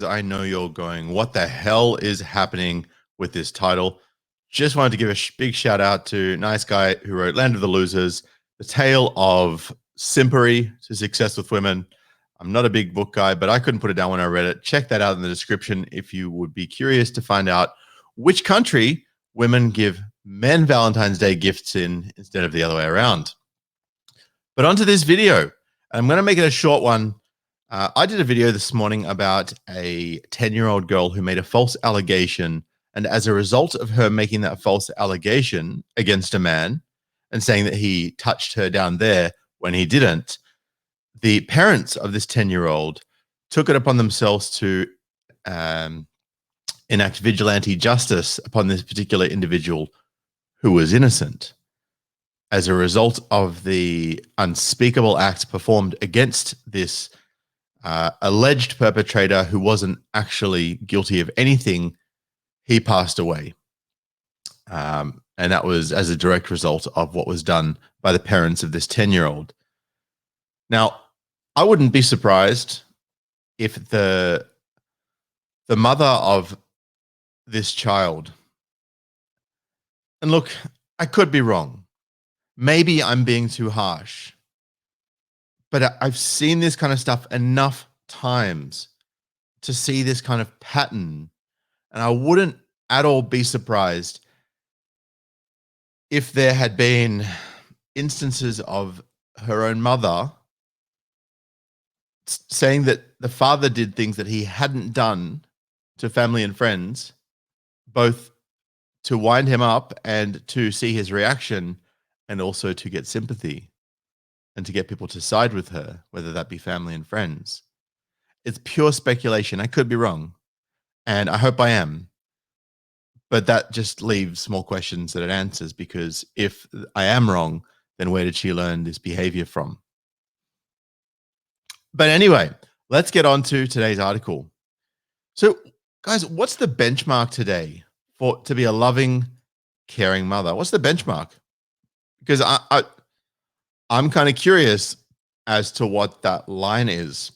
I know you're going, what the hell is happening with this title? Just wanted to give a big shout out to nice guy who wrote Land of the Losers, the tale of simpery to success with women. I'm not a big book guy, but I couldn't put it down when I read it. Check that out in the description if you would be curious to find out which country women give men Valentine's Day gifts in instead of the other way around. But onto this video. I'm going to make it a short one. I did a video this morning about a 10-year-old girl who made a false allegation. And as a result of her making that false allegation against a man and saying that he touched her down there when he didn't, the parents of this 10-year-old took it upon themselves to enact vigilante justice upon this particular individual who was innocent as a result of the unspeakable acts performed against this alleged perpetrator who wasn't actually guilty of anything. He passed away. And that was as a direct result of what was done by the parents of this 10-year-old. Now, I wouldn't be surprised if the mother of this child, and look, I could be wrong. Maybe I'm being too harsh. But I've seen this kind of stuff enough times to see this kind of pattern. And I wouldn't at all be surprised if there had been instances of her own mother saying that the father did things that he hadn't done to family and friends, both to wind him up and to see his reaction and also to get sympathy and to get people to side with her, whether that be family and friends. It's pure speculation. I could be wrong, and I hope I am. But that just leaves more questions than it answers, because if I am wrong, then where did she learn this behavior from? But anyway, let's get on to today's article. So, guys, what's the benchmark today to be a loving, caring mother? What's the benchmark? Because I'm kind of curious as to what that line is.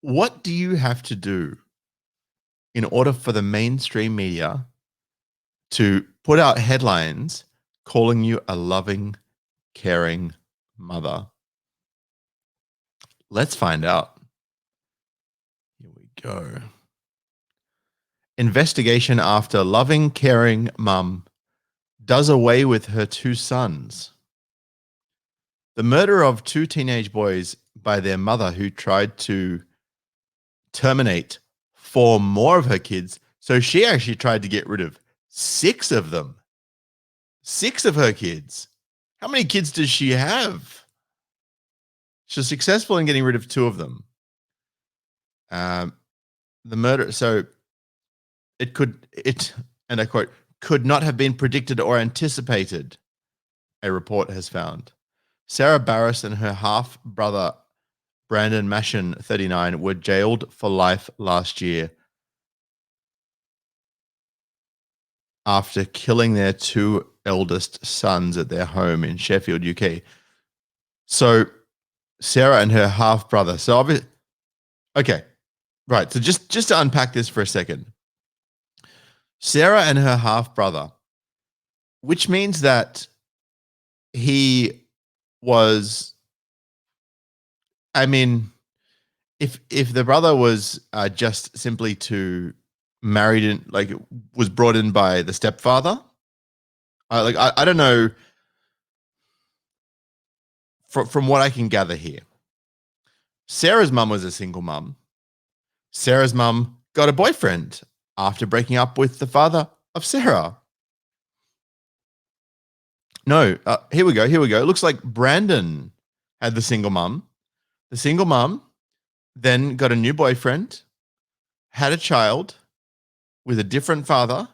What do you have to do in order for the mainstream media to put out headlines calling you a loving, caring mother? Let's find out. Here we go. Investigation after loving, caring mum does away with her 2 sons. The murder of 2 teenage boys by their mother, who tried to terminate 4 more of her kids. So she actually tried to get rid of 6 of them. 6 of her kids. How many kids does she have? She's successful in getting rid of 2 of them. The murder, so it, and I quote, could not have been predicted or anticipated, a report has found. Sarah Barris and her half-brother, Brandon Mashin, 39, were jailed for life last year after killing their 2 eldest sons at their home in Sheffield, UK. So Sarah and her half-brother. So obviously, okay, right. So just to unpack this for a second. Sarah and her half-brother, which means that he was, I mean, if the brother was just simply to married in, like, was brought in by the stepfather, I don't know. From what I can gather here, Sarah's mum was a single mum. Sarah's mum got a boyfriend after breaking up with the father of Sarah. No, here we go. It looks like Brandon had the single mum. The single mum then got a new boyfriend, had a child with a different father,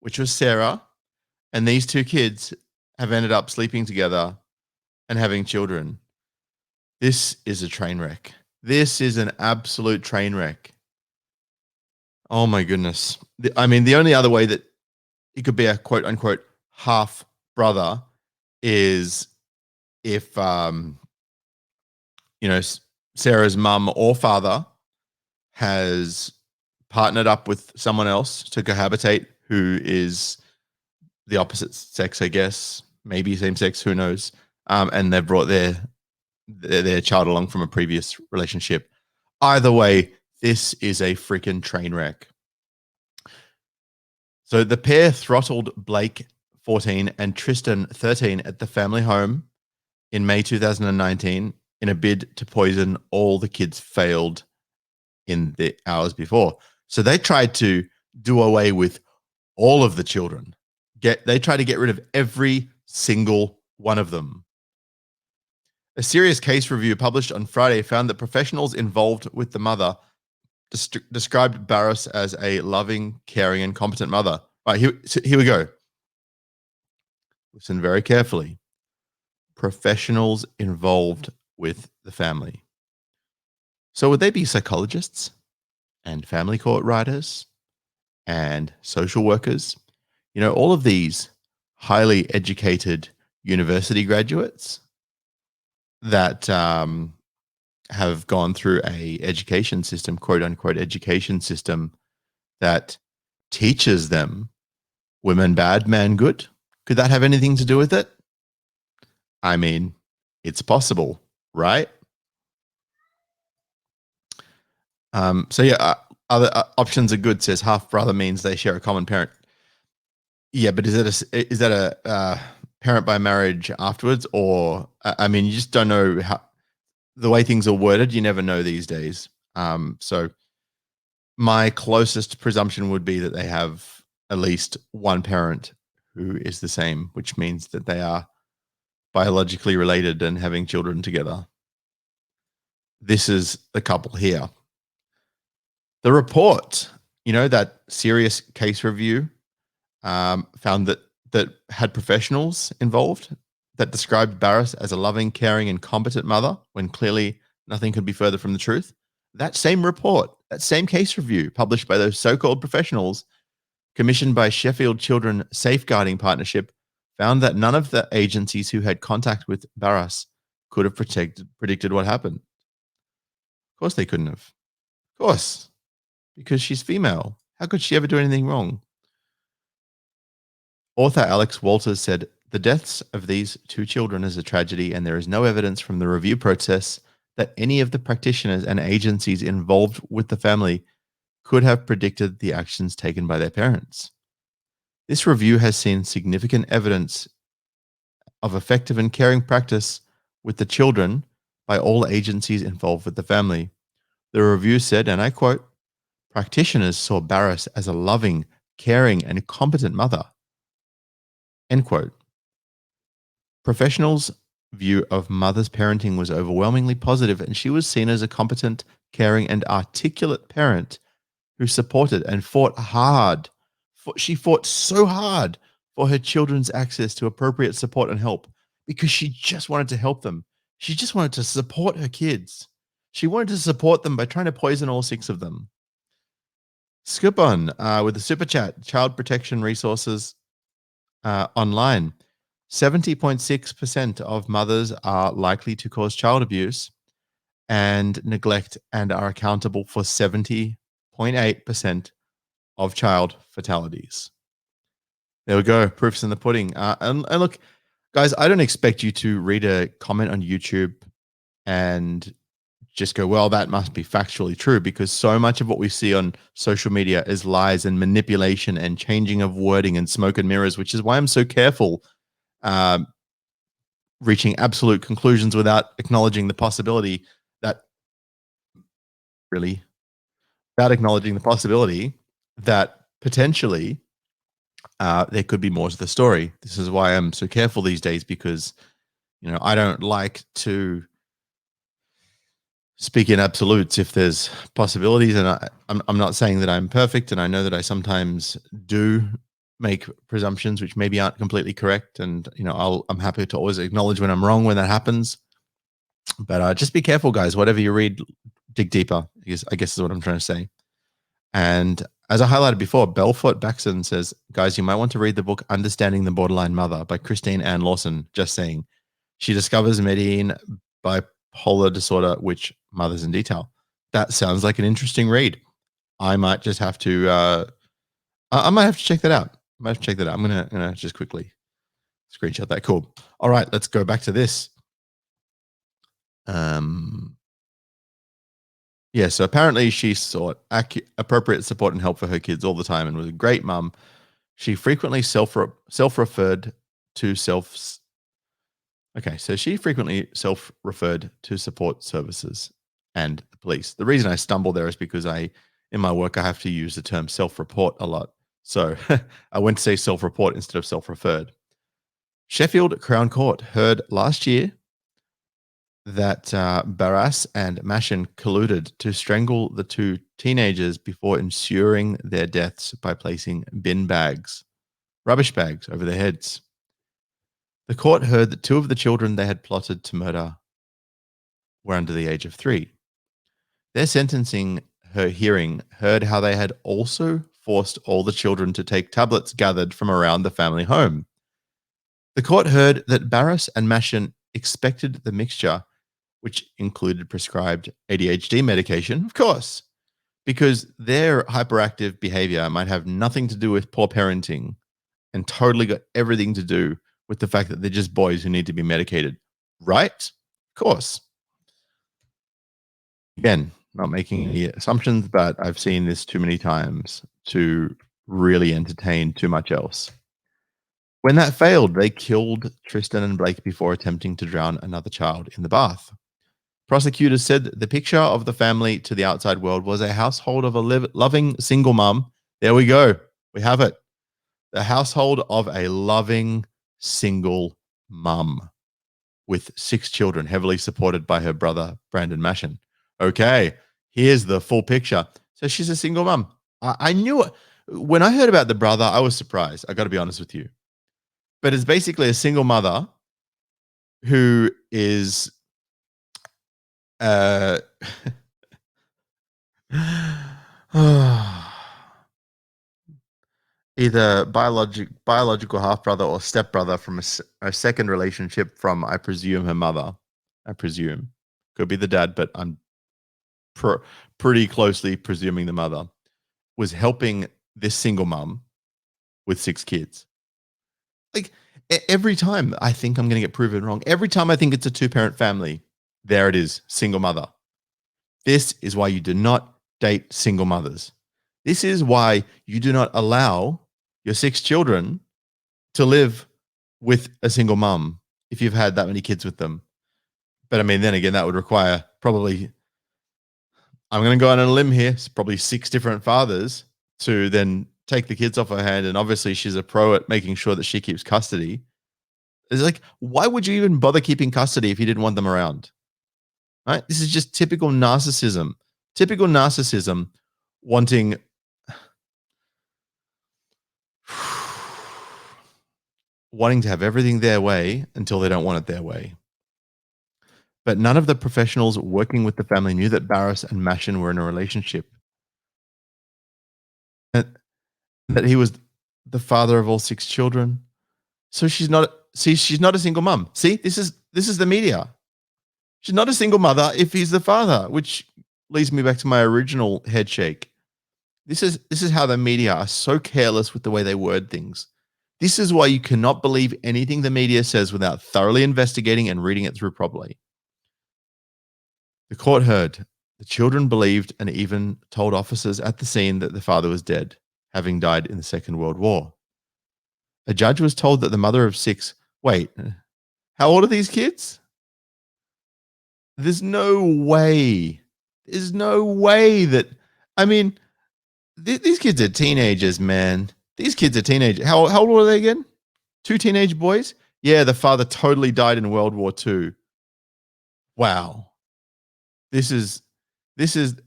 which was Sarah, and these 2 kids have ended up sleeping together and having children. This is a train wreck. This is an absolute train wreck. Oh my goodness. I mean, the only other way that he could be a quote unquote half brother is if, Sarah's mum or father has partnered up with someone else to cohabitate who is the opposite sex, I guess, maybe same sex, who knows? And they've brought their child along from a previous relationship. Either way, this is a freaking train wreck. So the pair throttled Blake, 14, and Tristan, 13, at the family home in May 2019 in a bid to poison all the kids failed in the hours before. So they tried to do away with all of the children. They tried to get rid of every single one of them. A serious case review published on Friday found that professionals involved with the mother described Barros as a loving, caring, and competent mother. Right, here we go. Listen very carefully. Professionals involved with the family. So would they be psychologists and family court writers and social workers? You know, all of these highly educated university graduates that have gone through a education system, quote unquote education system, that teaches them women bad, man good. Could that have anything to do with it? I mean, it's possible, right? So yeah, other options are good, says half brother means they share a common parent. Yeah, but is that a parent by marriage afterwards? Or, I mean, you just don't know how the way things are worded. You never know these days. So my closest presumption would be that they have at least one parent who is the same, which means that they are biologically related and having children together. This is the couple here. The report, you know, that serious case review found that had professionals involved that described Barros as a loving, caring, and competent mother when clearly nothing could be further from the truth. That same report, that same case review published by those so-called professionals, commissioned by Sheffield Children Safeguarding Partnership, found that none of the agencies who had contact with Barros could have predicted what happened. Of course they couldn't have. Of course, because she's female. How could she ever do anything wrong? Author Alex Walters said, the deaths of these two children is a tragedy, and there is no evidence from the review process that any of the practitioners and agencies involved with the family could have predicted the actions taken by their parents. This review has seen significant evidence of effective and caring practice with the children by all agencies involved with the family. The review said, and I quote, practitioners saw Barros as a loving, caring, and competent mother. End quote. Professionals' view of mother's parenting was overwhelmingly positive, and she was seen as a competent, caring, and articulate parent who supported and fought hard. She fought so hard for her children's access to appropriate support and help because she just wanted to help them. She just wanted to support her kids. She wanted to support them by trying to poison all 6 of them. Scoop on with the super chat, Child Protection Resources online. 70.6% of mothers are likely to cause child abuse and neglect and are accountable for 70.8% of child fatalities. There we go. Proofs in the pudding. And look, guys, I don't expect you to read a comment on YouTube and just go, well, that must be factually true, because so much of what we see on social media is lies and manipulation and changing of wording and smoke and mirrors, which is why I'm so careful reaching absolute conclusions without acknowledging the possibility that potentially there could be more to the story. This is why I'm so careful these days, because, you know, I don't like to speak in absolutes if there's possibilities. And I'm not saying that I'm perfect, and I know that I sometimes do make presumptions which maybe aren't completely correct, and you know, I'm happy to always acknowledge when I'm wrong when that happens. But just be careful, guys. Whatever you read, dig deeper, I guess is what I'm trying to say. And as I highlighted before, Belfort Baxton says, guys, you might want to read the book Understanding the Borderline Mother by Christine Ann Lawson. Just saying. She discovers Medellin bipolar disorder, which mothers in detail. That sounds like an interesting read. I might just have to. I might have to check that out. I'm gonna just quickly screenshot that. Cool. All right, let's go back to this. Yeah, so apparently she sought appropriate support and help for her kids all the time and was a great mum. She frequently self-referred to support services and the police. The reason I stumble there is because in my work I have to use the term self-report a lot. So I went to say self-report instead of self-referred. Sheffield Crown Court heard last year that Barras and Mashin colluded to strangle the two teenagers before ensuring their deaths by placing rubbish bags, over their heads. The court heard that two of the children they had plotted to murder were under the age of 3. Their sentencing hearing heard how they had also forced all the children to take tablets gathered from around the family home. The court heard that Barras and Mashin expected the mixture, which included prescribed ADHD medication, of course, because their hyperactive behavior might have nothing to do with poor parenting and totally got everything to do with the fact that they're just boys who need to be medicated. Right? Of course. Again, not making any assumptions, but I've seen this too many times to really entertain too much else. When that failed, they killed Tristan and Blake before attempting to drown another child in the bath. Prosecutors said the picture of the family to the outside world was a household of a loving single mum. There we go. We have it. The household of a loving single mum with 6 children, heavily supported by her brother, Brandon Mashin. Okay, here's the full picture. So she's a single mum. I knew it. When I heard about the brother, I was surprised. I got to be honest with you. But it's basically a single mother who is either biological half brother or step brother from a second relationship from, I presume, her mother. I presume could be the dad, but I'm pretty closely presuming the mother was helping this single mum with 6 kids. Like every time I think I'm going to get proven wrong, every time I think it's a 2-parent family, there it is, single mother. This is why you do not date single mothers. This is why you do not allow your 6 children to live with a single mum if you've had that many kids with them. But I mean, then again, that would require probably, I'm going to go on a limb here, it's probably 6 different fathers to then take the kids off her hand. And obviously she's a pro at making sure that she keeps custody. It's like, why would you even bother keeping custody if you didn't want them around? Right? This is just typical narcissism. Typical narcissism wanting to have everything their way until they don't want it their way. But none of the professionals working with the family knew that Barras and Mashin were in a relationship. And that he was the father of all 6 children. So she's not a single mum. See, this is the media. She's not a single mother if he's the father, which leads me back to my original head shake. This is how the media are so careless with the way they word things. This is why you cannot believe anything the media says without thoroughly investigating and reading it through properly. The court heard the children believed and even told officers at the scene that the father was dead, having died in the Second World War. A judge was told that the mother of 6, wait, how old are these kids? There's no way that, I mean, these kids are teenagers, man. These kids are teenagers. How old were they again? 2 teenage boys? Yeah, the father totally died in World War II. Wow. This is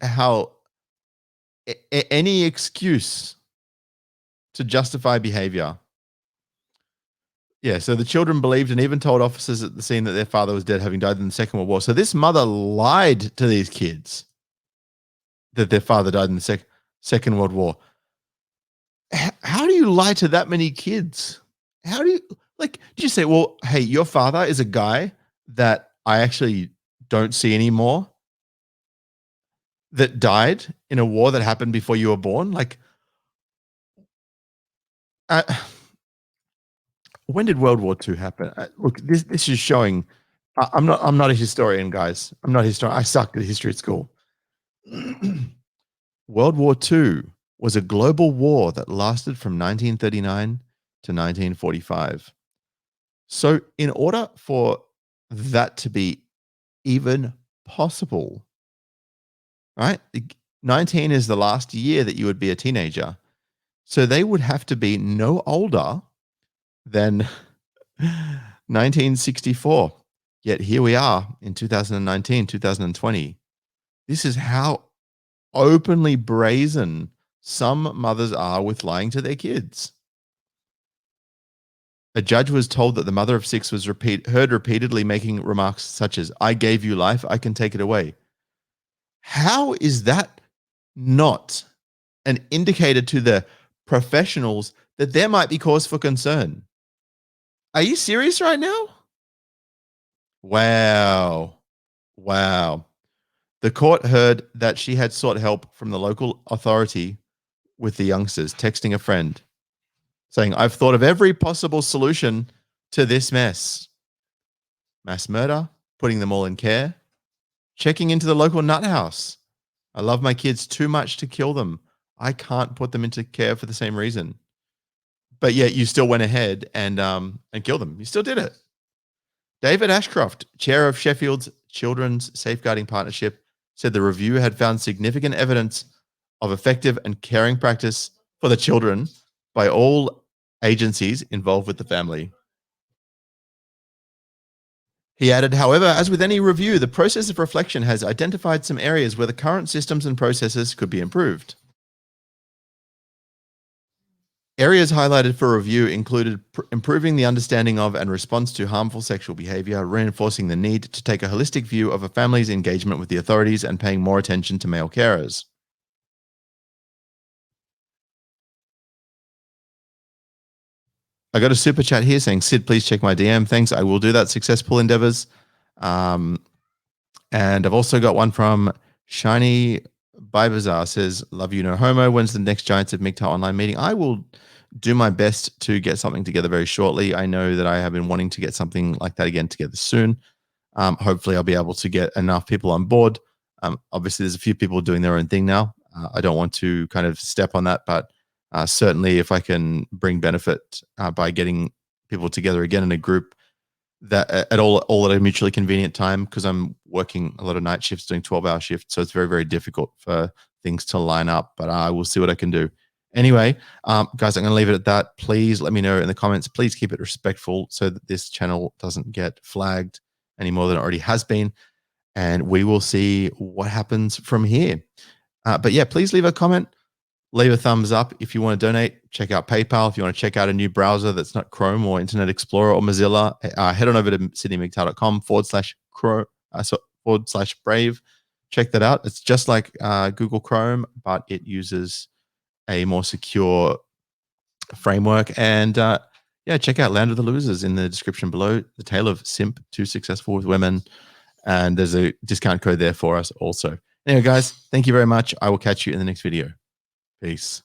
how any excuse to justify behavior. Yeah, so the children believed and even told officers at the scene that their father was dead, having died in the Second World War. So this mother lied to these kids that their father died in the Second World War. How do you lie to that many kids? How do you, do you say, well, hey, your father is a guy that I actually don't see anymore? that died in a war that happened before you were born? Like, when did World War II happen? Look, this is showing. I'm not a historian, guys. I'm not a historian. I sucked at history at school. World War II was a global war that lasted from 1939 to 1945. So, in order for that to be even possible, right? 19 is the last year that you would be a teenager. So they would have to be no older than 1964. Yet here we are in 2019, 2020. This is how openly brazen some mothers are with lying to their kids. A judge was told that the mother of 6 was heard repeatedly making remarks such as, "I gave you life, I can take it away." How is that not an indicator to the professionals that there might be cause for concern? Are you serious right now? Wow. Wow. The court heard that she had sought help from the local authority with the youngsters, texting a friend saying, "I've thought of every possible solution to this mess. Mass murder, putting them all in care, checking into the local nut house. I love my kids too much to kill them. I can't put them into care for the same reason." But yet you still went ahead and killed them. You still did it. David Ashcroft, chair of Sheffield's Children's Safeguarding Partnership, said the review had found significant evidence of effective and caring practice for the children by all agencies involved with the family. He added, however, as with any review, the process of reflection has identified some areas where the current systems and processes could be improved. Areas highlighted for review included improving the understanding of and response to harmful sexual behavior, reinforcing the need to take a holistic view of a family's engagement with the authorities, and paying more attention to male carers. I got a super chat here saying, "Sid, please check my DM." Thanks. I will do that. Successful endeavors. And I've also got one from Shiny Bazaar says, "Love you, no homo. When's the next Giants of MGTOW online meeting?" I will do my best to get something together very shortly. I know that I have been wanting to get something like that again together soon. Hopefully I'll be able to get enough people on board. Obviously there's a few people doing their own thing now. I don't want to kind of step on that, but certainly if I can bring benefit by getting people together again in a group that at all at a mutually convenient time, because I'm working a lot of night shifts, doing 12-hour shifts. So it's very, very difficult for things to line up, but I will see what I can do. Anyway, guys, I'm going to leave it at that. Please let me know in the comments. Please keep it respectful so that this channel doesn't get flagged any more than it already has been. And we will see what happens from here. But yeah, please leave a comment. Leave a thumbs up if you want to donate. Check out PayPal. If you want to check out a new browser that's not Chrome or Internet Explorer or Mozilla, head on over to sydneymctow.com/brave. Check that out. It's just like Google Chrome, but it uses a more secure framework. And yeah, check out Land of the Losers in the description below. The Tale of Simp to Successful with Women. And there's a discount code there for us also. Anyway, guys, thank you very much. I will catch you in the next video. Peace.